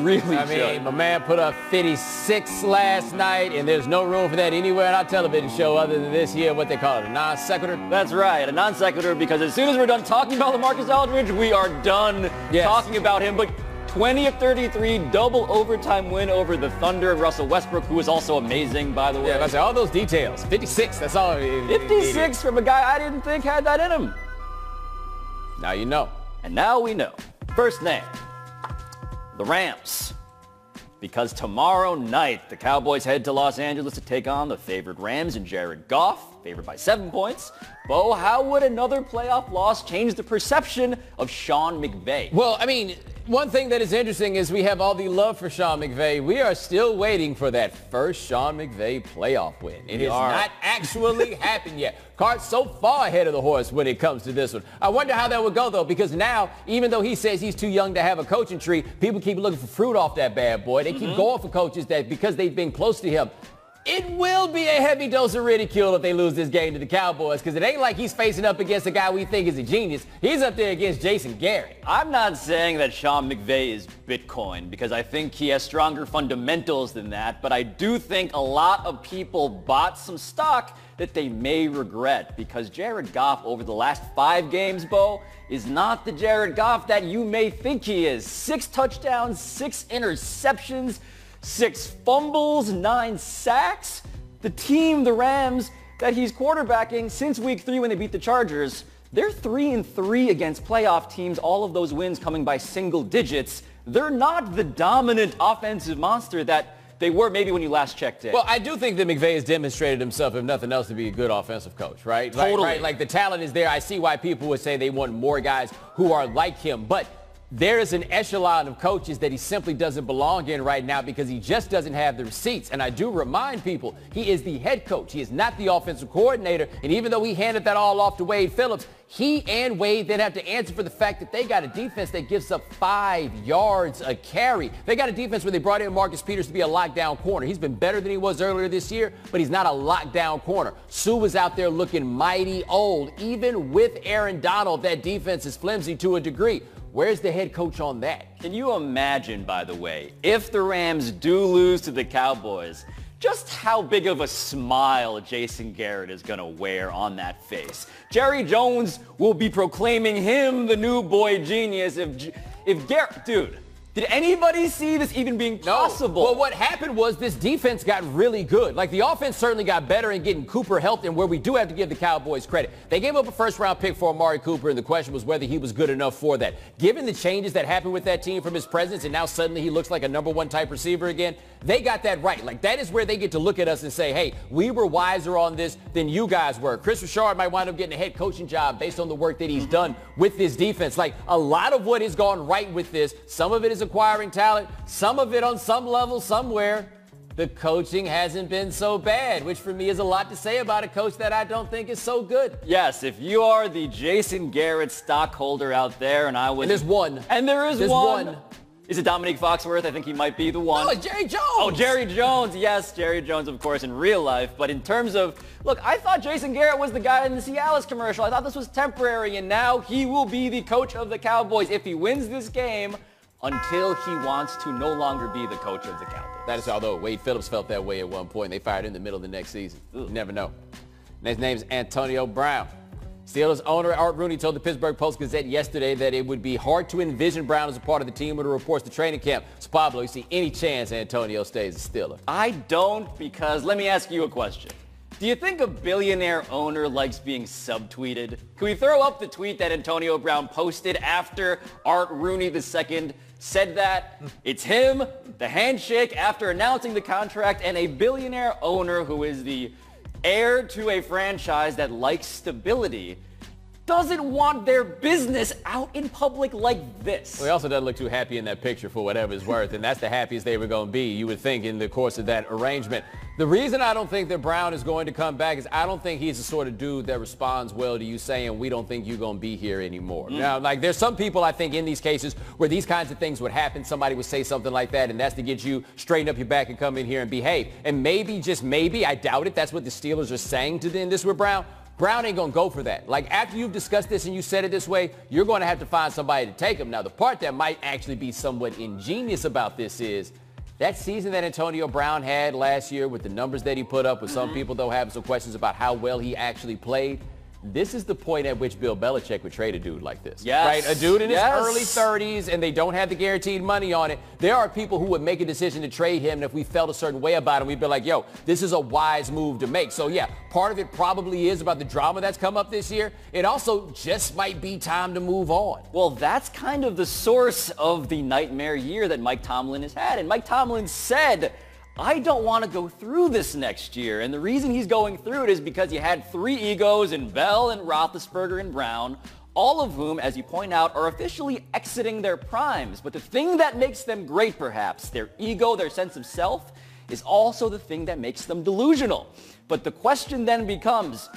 Really I mean, my man put up 56 last night, and there's no room for that anywhere in our television show other than this here, what they call it, a non sequitur? That's right, a non sequitur, because as soon as we're done talking about LaMarcus Aldridge, we are done talking about him. But 20 of 33, double overtime win over the Thunder and Russell Westbrook, who was also amazing, by the way. Yeah, I say all those details. 56, that's all. 56 from a guy I didn't think had that in him. Now you know. And now we know. First name, the Rams. Because tomorrow night, the Cowboys head to Los Angeles to take on the favored Rams and Jared Goff, favored by 7 points. Bo, how would another playoff loss change the perception of Sean McVay? Well, I mean, one thing that is interesting is we have all the love for Sean McVay. We are still waiting for that first Sean McVay playoff win. It has not actually happened yet. Cart's so far ahead of the horse when it comes to this one. I wonder how that would go, though, because now, even though he says he's too young to have a coaching tree, people keep looking for fruit off that bad boy. They keep going for coaches that, because they've been close to him, it will be a heavy dose of ridicule if they lose this game to the Cowboys, because it ain't like he's facing up against a guy we think is a genius. He's up there against Jason Garrett. I'm not saying that Sean McVay is Bitcoin, because I think he has stronger fundamentals than that, but I do think a lot of people bought some stock that they may regret, because Jared Goff over the last 5 games, Bo, is not the Jared Goff that you may think he is. 6 touchdowns, 6 interceptions, 6 fumbles, 9 sacks. The team, the Rams, that he's quarterbacking since week 3 when they beat the Chargers, they're 3-3 against playoff teams, all of those wins coming by single digits. They're not the dominant offensive monster that they were maybe when you last checked in. Well, I do think that McVay has demonstrated himself, if nothing else, to be a good offensive coach, right? Totally. Right? Like, the talent is there. I see why people would say they want more guys who are like him, but there is an echelon of coaches that he simply doesn't belong in right now because he just doesn't have the receipts. And I do remind people, he is the head coach. He is not the offensive coordinator. And even though he handed that all off to Wade Phillips, he and Wade then have to answer for the fact that they got a defense that gives up 5 yards a carry. They got a defense where they brought in Marcus Peters to be a lockdown corner. He's been better than he was earlier this year, but he's not a lockdown corner. Sue was out there looking mighty old. Even with Aaron Donald, that defense is flimsy to a degree. Where's the head coach on that? Can you imagine, by the way, if the Rams do lose to the Cowboys, just how big of a smile Jason Garrett is going to wear on that face? Jerry Jones will be proclaiming him the new boy genius if Garrett, dude. Did anybody see this even being possible? No. Well, what happened was this defense got really good. Like, the offense certainly got better in getting Cooper healthy, and where we do have to give the Cowboys credit. They gave up a first-round pick for Amari Cooper, and the question was whether he was good enough for that. Given the changes that happened with that team from his presence, and now suddenly he looks like a number 1 type receiver again, they got that right. Like, that is where they get to look at us and say, hey, we were wiser on this than you guys were. Chris Richard might wind up getting a head coaching job based on the work that he's done with this defense. Like, a lot of what has gone right with this, some of it is acquiring talent, some of it on some level somewhere. The coaching hasn't been so bad, which for me is a lot to say about a coach that I don't think is so good. Yes, if you are the Jason Garrett stockholder out there, and I was... And there's one. And there's one. Is it Dominique Foxworth? I think he might be the one. No, it's Jerry Jones. Oh, Jerry Jones. Yes, Jerry Jones, of course, in real life. But in terms of, look, I thought Jason Garrett was the guy in the Cialis commercial. I thought this was temporary, and now he will be the coach of the Cowboys if he wins this game until he wants to no longer be the coach of the Cowboys. That is, although Wade Phillips felt that way at one point. They fired him in the middle of the next season. You never know. And his name is Antonio Brown. Steelers owner Art Rooney told the Pittsburgh Post-Gazette yesterday that it would be hard to envision Brown as a part of the team when it reports to training camp. So, Pablo, you see any chance Antonio stays a Steeler? I don't, because let me ask you a question. Do you think a billionaire owner likes being subtweeted? Can we throw up the tweet that Antonio Brown posted after Art Rooney II said that? It's him, the handshake after announcing the contract, and a billionaire owner who is the heir to a franchise that likes stability doesn't want their business out in public like this. Well, he also doesn't look too happy in that picture for whatever it's worth, and that's the happiest they were going to be, you would think, in the course of that arrangement. The reason I don't think that Brown is going to come back is I don't think he's the sort of dude that responds well to you saying, we don't think you're going to be here anymore. Now, like, there's some people, I think, in these cases where these kinds of things would happen. Somebody would say something like that, and that's to get you straighten up your back and come in here and behave. And maybe, just maybe, I doubt it, that's what the Steelers are saying to them, this with Brown. Brown ain't going to go for that. Like, after you've discussed this and you said it this way, you're going to have to find somebody to take him. Now, the part that might actually be somewhat ingenious about this is that season that Antonio Brown had last year with the numbers that he put up, with some people, though, having some questions about how well he actually played. This is the point at which Bill Belichick would trade a dude like this. Yes. Right? A dude in his early 30s, and they don't have the guaranteed money on it. There are people who would make a decision to trade him, and if we felt a certain way about him, we'd be like, yo, this is a wise move to make. So, yeah, part of it probably is about the drama that's come up this year. It also just might be time to move on. Well, that's kind of the source of the nightmare year that Mike Tomlin has had. And Mike Tomlin said, I don't want to go through this next year. And the reason he's going through it is because you had three egos in Bell and Roethlisberger and Brown, all of whom, as you point out, are officially exiting their primes. But the thing that makes them great, perhaps, their ego, their sense of self, is also the thing that makes them delusional. But the question then becomes,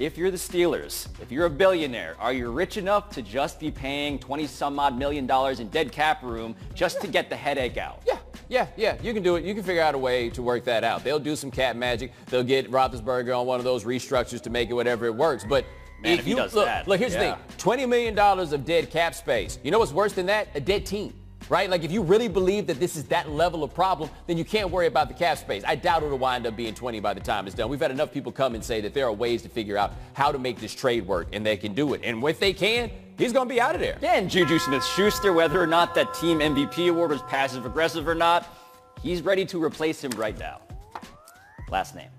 if you're the Steelers, if you're a billionaire, are you rich enough to just be paying $20-some-odd million in dead cap room just to get the headache out? Yeah, you can do it. You can figure out a way to work that out. They'll do some cat magic. They'll get Roethlisberger on one of those restructures to make it whatever it works. But man, if he does that. Look, here's the thing. $20 million of dead cap space. You know what's worse than that? A dead team. Right? Like, if you really believe that this is that level of problem, then you can't worry about the cap space. I doubt it'll wind up being 20 by the time it's done. We've had enough people come and say that there are ways to figure out how to make this trade work, and they can do it. And if they can, he's going to be out of there. Yeah, and Juju Smith-Schuster, whether or not that team MVP award was passive-aggressive or not, he's ready to replace him right now. Last name.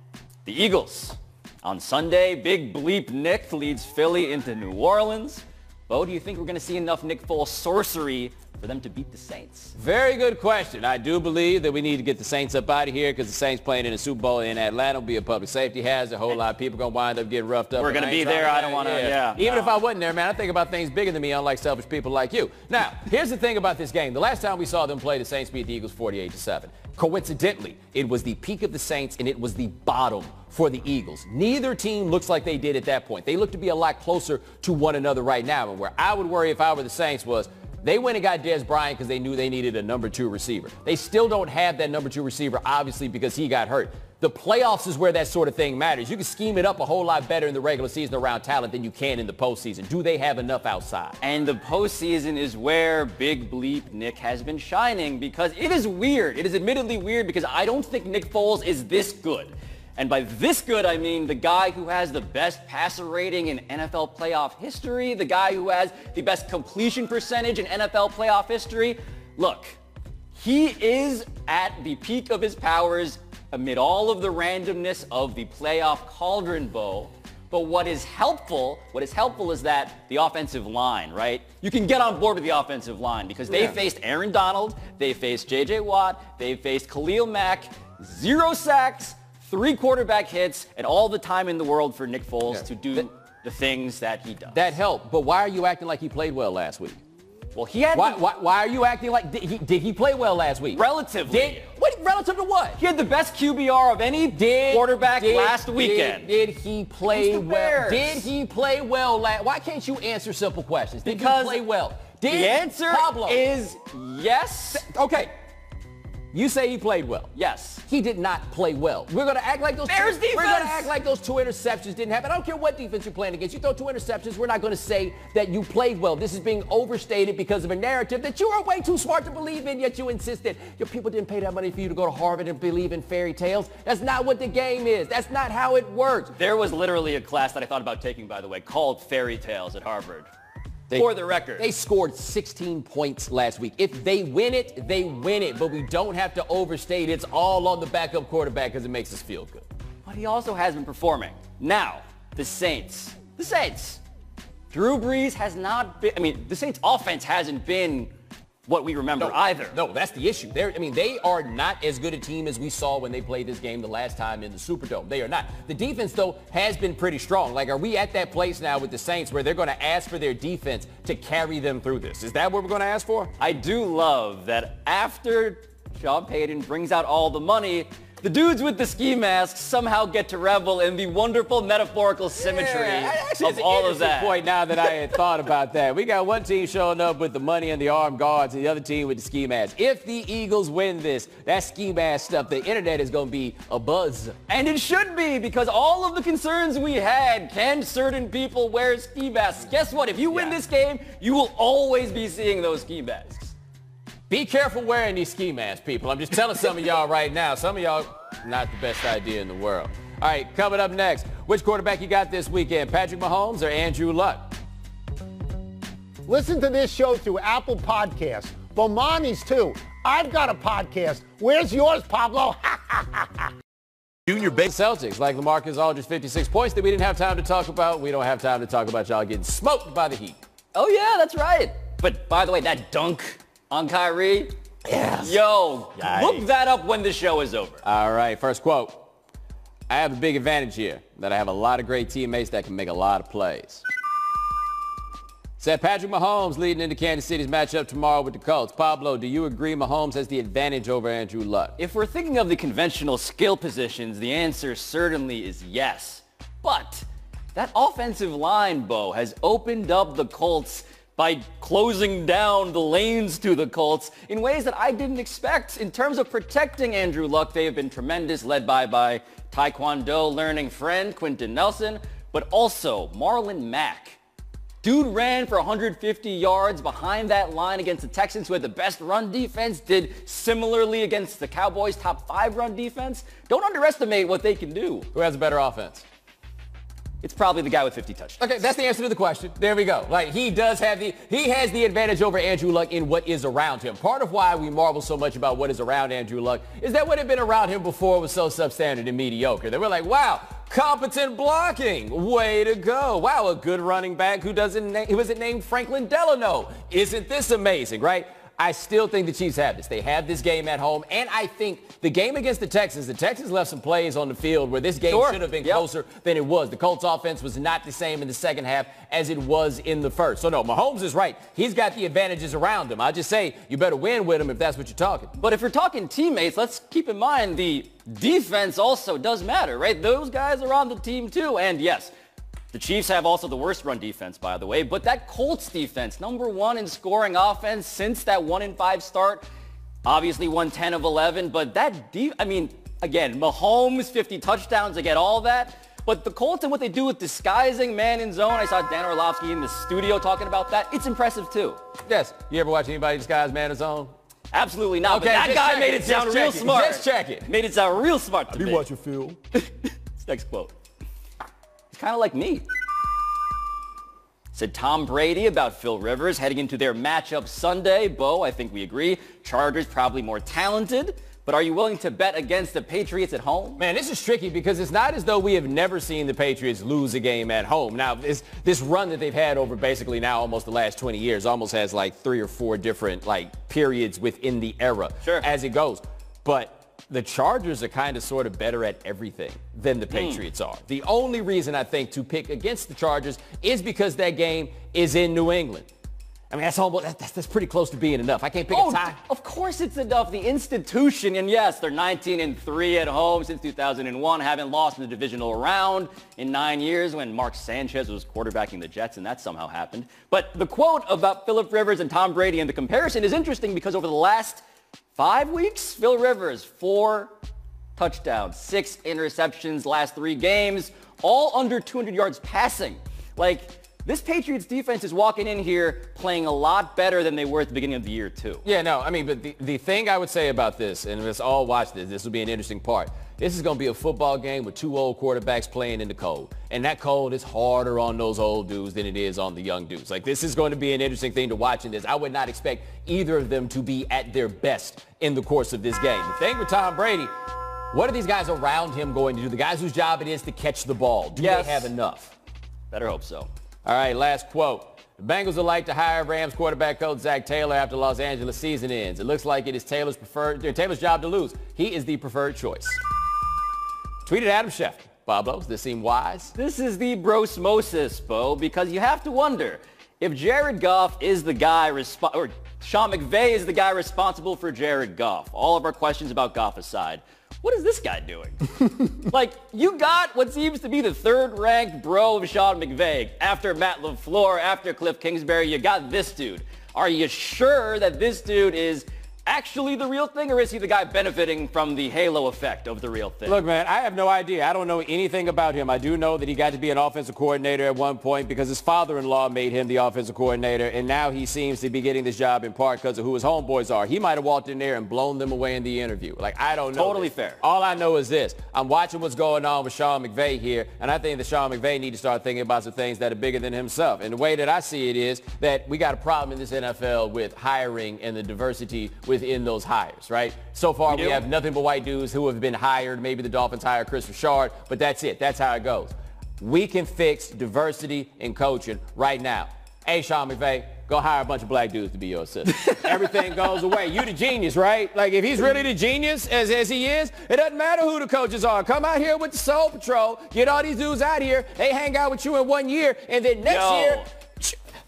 The Eagles. On Sunday, Big Bleep Nick leads Philly into New Orleans. Bo, do you think we're going to see enough Nick Foles sorcery for them to beat the Saints? Very good question. I do believe that we need to get the Saints up out of here because the Saints playing in the Super Bowl in Atlanta will be a public safety hazard. A whole lot of people going to wind up getting roughed up. We're going to be there. I don't want to, Even if I wasn't there, man, I think about things bigger than me, unlike selfish people like you. Now, here's the thing about this game. The last time we saw them play, the Saints beat the Eagles 48-7. Coincidentally, it was the peak of the Saints and it was the bottom for the Eagles. Neither team looks like they did at that point. They look to be a lot closer to one another right now. And where I would worry if I were the Saints was they went and got Dez Bryant because they knew they needed a number 2 receiver. They still don't have that number 2 receiver, obviously, because he got hurt. The playoffs is where that sort of thing matters. You can scheme it up a whole lot better in the regular season around talent than you can in the postseason. Do they have enough outside? And the postseason is where Big Bleep Nick has been shining because it is weird. It is admittedly weird because I don't think Nick Foles is this good. And by this good, I mean the guy who has the best passer rating in NFL playoff history, the guy who has the best completion percentage in NFL playoff history. Look, he is at the peak of his powers amid all of the randomness of the playoff cauldron, Bo. But what is helpful is that the offensive line, right? You can get on board with the offensive line because they faced Aaron Donald, they faced J.J. Watt, they faced Khalil Mack, 0 sacks, 3 quarterback hits, and all the time in the world for Nick Foles to do the things that he does. That helped, but why are you acting like he played well last week? Well, he had... Why are you acting like... Did he play well last week? Relatively. Relative to what? He had the best QBR of any quarterback last weekend. Did he play well? Did he play well? Why can't you answer simple questions? Did he play well? The answer is yes. Okay. You say he played well. Yes. He did not play well. We're going to act like those Bears defense. We're going to act like those 2 interceptions didn't happen. I don't care what defense you're playing against. You throw 2 interceptions, we're not going to say that you played well. This is being overstated because of a narrative that you are way too smart to believe in, yet you insisted. Your people didn't pay that money for you to go to Harvard and believe in fairy tales. That's not what the game is. That's not how it works. There was literally a class that I thought about taking, by the way, called Fairy Tales at Harvard. For the record. They scored 16 points last week. If they win it, they win it. But we don't have to overstate it's all on the backup quarterback because it makes us feel good. But he also has been performing. Now, the Saints. The Saints. Drew Brees has not been... the Saints offense hasn't been what we remember either. No, that's the issue. They are not as good a team as we saw when they played this game the last time in the Superdome. They are not. The defense, though, has been pretty strong. Like, are we at that place now with the Saints where they're going to ask for their defense to carry them through this? Is that what we're going to ask for? I do love that after Sean Payton brings out all the money, The dudes with the ski masks somehow get to revel in the wonderful metaphorical symmetry of all of that. Point now that I had thought about that. We got one team showing up with the money and the armed guards and the other team with the ski masks. If the Eagles win this, that ski mask stuff, the internet is going to be a buzz. And it should be, because all of the concerns we had, can certain people wear ski masks? Guess what? If you win this game, you will always be seeing those ski masks. Be careful wearing these ski masks, people. I'm just telling some of y'all right now. Some of y'all, not the best idea in the world. All right, coming up next, which quarterback you got this weekend, Patrick Mahomes or Andrew Luck? Listen to this show through Apple Podcasts. Bomani's too. I've got a podcast. Where's yours, Pablo? Junior big Celtics, like LaMarcus Aldridge, 56 points that we didn't have time to talk about. We don't have time to talk about y'all getting smoked by the Heat. Oh, yeah, that's right. But by the way, that dunk on Kyrie? Yes. Yo, look that up when the show is over. All right, first quote. I have a big advantage here, that I have a lot of great teammates that can make a lot of plays. Said Patrick Mahomes leading into Kansas City's matchup tomorrow with the Colts. Pablo, do you agree Mahomes has the advantage over Andrew Luck? If we're thinking of the conventional skill positions, the answer certainly is yes. But that offensive line, Bo, has opened up the Colts by closing down the lanes to the Colts in ways that I didn't expect. In terms of protecting Andrew Luck, they have been tremendous, led by Taekwondo learning friend Quentin Nelson, but also Marlon Mack. Dude ran for 150 yards behind that line against the Texans, who had the best run defense, did similarly against the Cowboys' top 5 run defense. Don't underestimate what they can do. Who has a better offense? It's probably the guy with 50 touchdowns. Okay, that's the answer to the question. There we go. Like, he has the advantage over Andrew Luck in what is around him. Part of why we marvel so much about what is around Andrew Luck is that what had been around him before was so substandard and mediocre. They were like, wow, competent blocking. Way to go. Wow, a good running back who wasn't named Franklin Delano. Isn't this amazing, right? I still think the Chiefs have this. They have this game at home, and I think the game against the Texans left some plays on the field where this game should have been closer than it was. The Colts offense was not the same in the second half as it was in the first. So no, Mahomes is right. He's got the advantages around him. I just say you better win with him if that's what you're talking. But if we're talking teammates, let's keep in mind the defense also does matter, right? Those guys are on the team too, and yes, the Chiefs have also the worst run defense, by the way, but that Colts defense, number 1 in scoring offense since that 1-5 start, obviously won 10 of 11, but again, Mahomes, 50 touchdowns, I get all that, but the Colts and what they do with disguising man in zone, I saw Dan Orlovsky in the studio talking about that, it's impressive too. Yes. You ever watch anybody disguise man in zone? Absolutely not, okay, but that guy made it sound real smart. Just check it. Made it sound real smart to me. You watch your film. Next quote. Kind of like me. Said Tom Brady about Phil Rivers heading into their matchup Sunday. Bo, I think we agree. Chargers probably more talented. But are you willing to bet against the Patriots at home? Man, this is tricky because it's not as though we have never seen the Patriots lose a game at home. Now, this run that they've had over basically now almost the last 20 years almost has like 3 or 4 different periods within the era as it goes. But the Chargers are kind of sort of better at everything than the Patriots are. The only reason I think to pick against the Chargers is because that game is in New England. I mean, that's pretty close to being enough. I can't pick a tie. Of course it's enough. The institution, and yes, they're 19-3 at home since 2001. Haven't lost in the divisional round in 9 years when Mark Sanchez was quarterbacking the Jets, and that somehow happened. But the quote about Phillip Rivers and Tom Brady and the comparison is interesting because over the last 5 weeks, Phil Rivers, 4 touchdowns, 6 interceptions last 3 games, all under 200 yards passing. This Patriots defense is walking in here playing a lot better than they were at the beginning of the year, too. Yeah, no, I mean, but the thing I would say about this, and let's all watch this, this will be an interesting part. This is going to be a football game with 2 old quarterbacks playing in the cold. And that cold is harder on those old dudes than it is on the young dudes. This is going to be an interesting thing to watch in this. I would not expect either of them to be at their best in the course of this game. The thing with Tom Brady, what are these guys around him going to do? The guys whose job it is to catch the ball. Do they have enough? Better hope so. All right, last quote. The Bengals would like to hire Rams quarterback coach Zach Taylor after Los Angeles season ends. It looks like it is Taylor's job to lose. He is the preferred choice. Tweeted Adam Schefter. Pablo, does this seem wise? This is the brosmosis, Bo, because you have to wonder if Jared Goff is the guy or Sean McVay is the guy responsible for Jared Goff. All of our questions about Goff aside, what is this guy doing? Like, you got what seems to be the third-ranked bro of Sean McVay. After Matt LaFleur, after Cliff Kingsbury, you got this dude. Are you sure that this dude is actually the real thing, or is he the guy benefiting from the halo effect of the real thing? Look, man, I have no idea. I don't know anything about him. I do know that he got to be an offensive coordinator at one point because his father-in-law made him the offensive coordinator, and now he seems to be getting this job in part because of who his homeboys are. He might have walked in there and blown them away in the interview. Like, I don't know. Totally fair. All I know is this. I'm watching what's going on with Sean McVay here, and I think that Sean McVay needs to start thinking about some things that are bigger than himself. And the way that I see it is that we got a problem in this NFL with hiring and the diversity within those hires. Right? So far, we have nothing but white dudes who have been hired. Maybe the Dolphins hire Chris Richard, but that's it. That's how it goes. We can fix diversity in coaching right now. Hey, Sean McVay, go hire a bunch of black dudes to be your assistant. Everything goes away. You the genius, right? Like, if he's really the genius as he is, it doesn't matter who the coaches are. Come out here with the Soul Patrol. Get all these dudes out here. They hang out with you in 1 year, and then next year,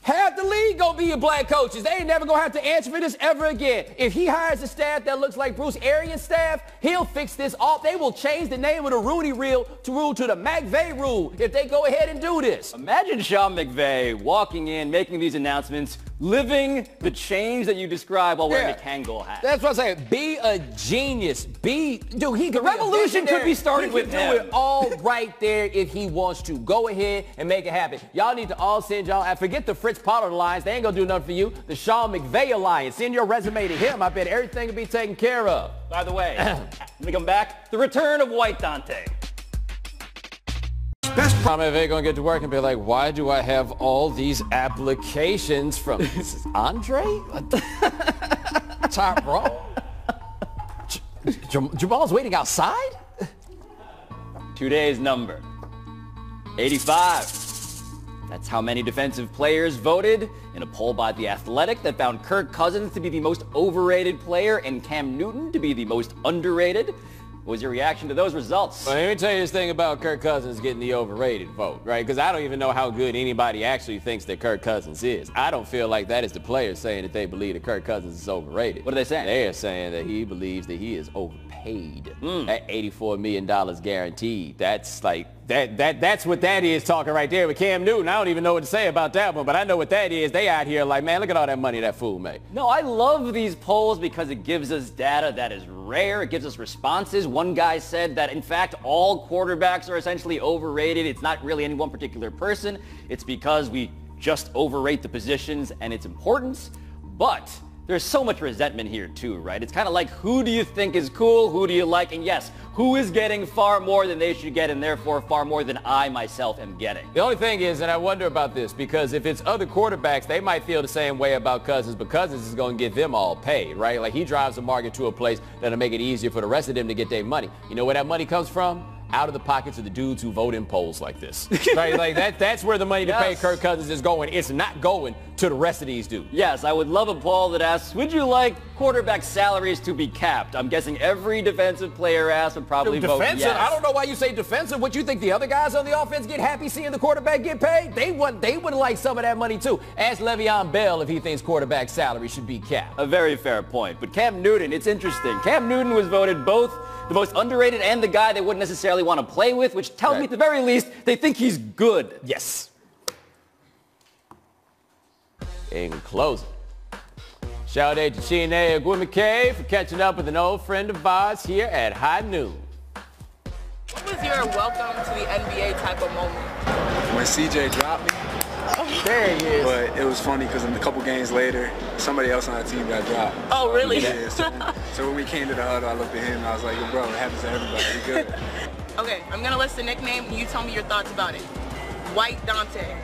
half the league gonna be your black coaches. They ain't never gonna have to answer for this ever again. If he hires a staff that looks like Bruce Arians' staff, he'll fix this off. They will change the name of the Rooney rule to the Mcvay rule if they go ahead and do this. Imagine Sean McVay walking in, making these announcements, living the change that you describe while wearing a Kangol hat. That's what I'm saying. Be a genius. The revolution could be started with him. He can do it all right there if he wants to. Go ahead and make it happen. Y'all need to all send y'all, forget the Fritz Pollard Alliance. They ain't gonna do nothing for you. The Sean McVay Alliance. Send your resume to him. I bet everything will be taken care of. By the way, let me come back. The return of White Dante. Sean McVay gonna get to work and be like, why do I have all these applications from this is Andre? Top row? Jamal's waiting outside? Today's number, 85. That's how many defensive players voted in a poll by The Athletic that found Kirk Cousins to be the most overrated player and Cam Newton to be the most underrated. What was your reaction to those results? Well, let me tell you this thing about Kirk Cousins getting the overrated vote, right? Because I don't even know how good anybody actually thinks that Kirk Cousins is. I don't feel like that is the players saying that they believe that Kirk Cousins is overrated. What are they saying? They're saying that he believes that he is overpaid at $84 million guaranteed. That's like, that's what that is talking right there with Cam Newton. I don't even know what to say about that one, but I know what that is. They out here like, man, look at all that money that fool made. No, I love these polls because it gives us data that is rare. It gives us responses. One guy said that, in fact, all quarterbacks are essentially overrated. It's not really any one particular person. It's because we just overrate the positions and its importance. But there's so much resentment here too, right? It's kind of like, who do you think is cool? Who do you like? And yes, who is getting far more than they should get, and therefore far more than I myself am getting? The only thing is, and I wonder about this, because if it's other quarterbacks, they might feel the same way about Cousins, but Cousins is going to get them all paid, right? Like, he drives the market to a place that'll make it easier for the rest of them to get their money. You know where that money comes from? Out of the pockets of the dudes who vote in polls like this. Right? Like, that's where the money to pay Kirk Cousins is going. It's not going to the rest of these dudes. Yes, I would love a poll that asks, would you like quarterback salaries to be capped? I'm guessing every defensive player asked would probably vote yes. I don't know why you say defensive. What, you think the other guys on the offense get happy seeing the quarterback get paid? They would like some of that money too. Ask Le'Veon Bell if he thinks quarterback salary should be capped. A very fair point. But Cam Newton, it's interesting. Cam Newton was voted both the most underrated and the guy they wouldn't necessarily want to play with, which tells me at the very least they think he's good. Yes. In closing, shout out to Chine and Mcvay for catching up with an old friend of ours here at High Noon. What was your welcome to the NBA type of moment? When CJ dropped me. There he is. But it was funny because a couple games later, somebody else on our team got dropped. Oh, really? Yeah. So when we came to the huddle, I looked at him and I was like, yo, bro, it happens to everybody. We good. Okay, I'm going to list the nickname and you tell me your thoughts about it. White Dante.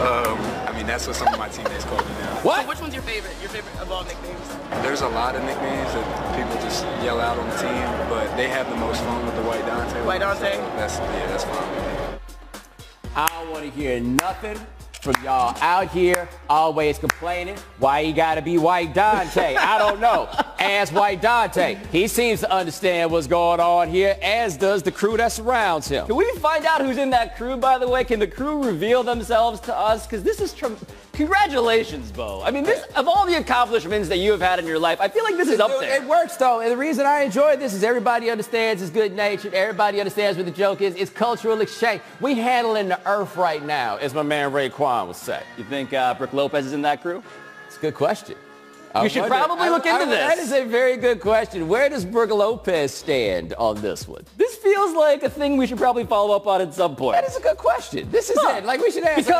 I mean, that's what some of my teammates call me now. What? So which one's your favorite of all nicknames? There's a lot of nicknames that people just yell out on the team, but they have the most fun with the White Dante. White Dante? So that's fun. I don't want to hear nothing from y'all out here always complaining why he got to be White Dante. I don't know. Ask White Dante. He seems to understand what's going on here, as does the crew that surrounds him. Can we find out who's in that crew, by the way? Can the crew reveal themselves to us? Because this is Congratulations, Bo. I mean, this, of all the accomplishments that you have had in your life, I feel like this is up there. It works, though. And the reason I enjoy this is everybody understands it's good-natured. Everybody understands what the joke is. It's cultural exchange. We handling the earth right now, as my man Raekwon would say. You think Brooke Lopez is in that crew? It's a good question. You should probably look into this. That is a very good question. Where does Brooke Lopez stand on this one? This feels like a thing we should probably follow up on at some point. That is a good question. This is it. Like, we should ask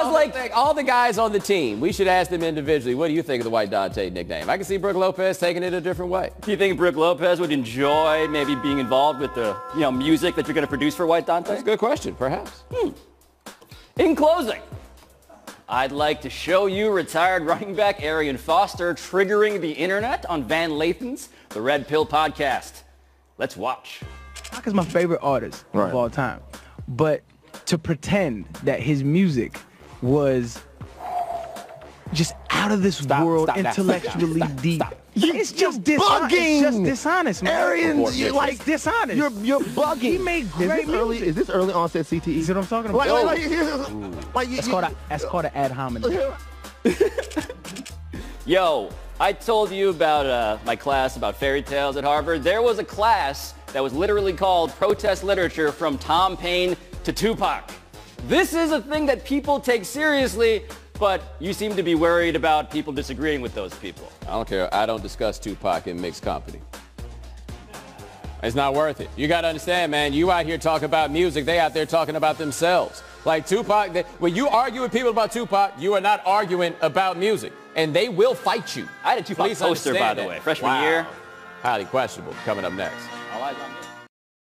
all the guys on the team. We should ask them individually, what do you think of the White Dante nickname? I can see Brooke Lopez taking it a different way. Do you think Brooke Lopez would enjoy maybe being involved with the music that you're going to produce for White Dante? That's a good question, perhaps. In closing, I'd like to show you retired running back Arian Foster triggering the internet on Van Lathan's The Red Pill Podcast. Let's watch. Tupac is my favorite artist of all time. But to pretend that his music was just out of this world, intellectually deep. It's just dishonest. It's just dishonest, man. Arian, you're like dishonest. You're bugging. He made great music. Is this early onset CTE? You see what I'm talking about? That's called an ad hominem. Yo, I told you about my class about fairy tales at Harvard. There was a class that was literally called Protest Literature from Tom Paine to Tupac. This is a thing that people take seriously, but you seem to be worried about people disagreeing with those people. I don't care. I don't discuss Tupac in mixed company. It's not worth it. You got to understand, man, you out here talking about music, they out there talking about themselves. Like Tupac, when you argue with people about Tupac, you are not arguing about music, and they will fight you. I had a Tupac poster, by the way, freshman year. Highly questionable. Coming up next. All eyes on me.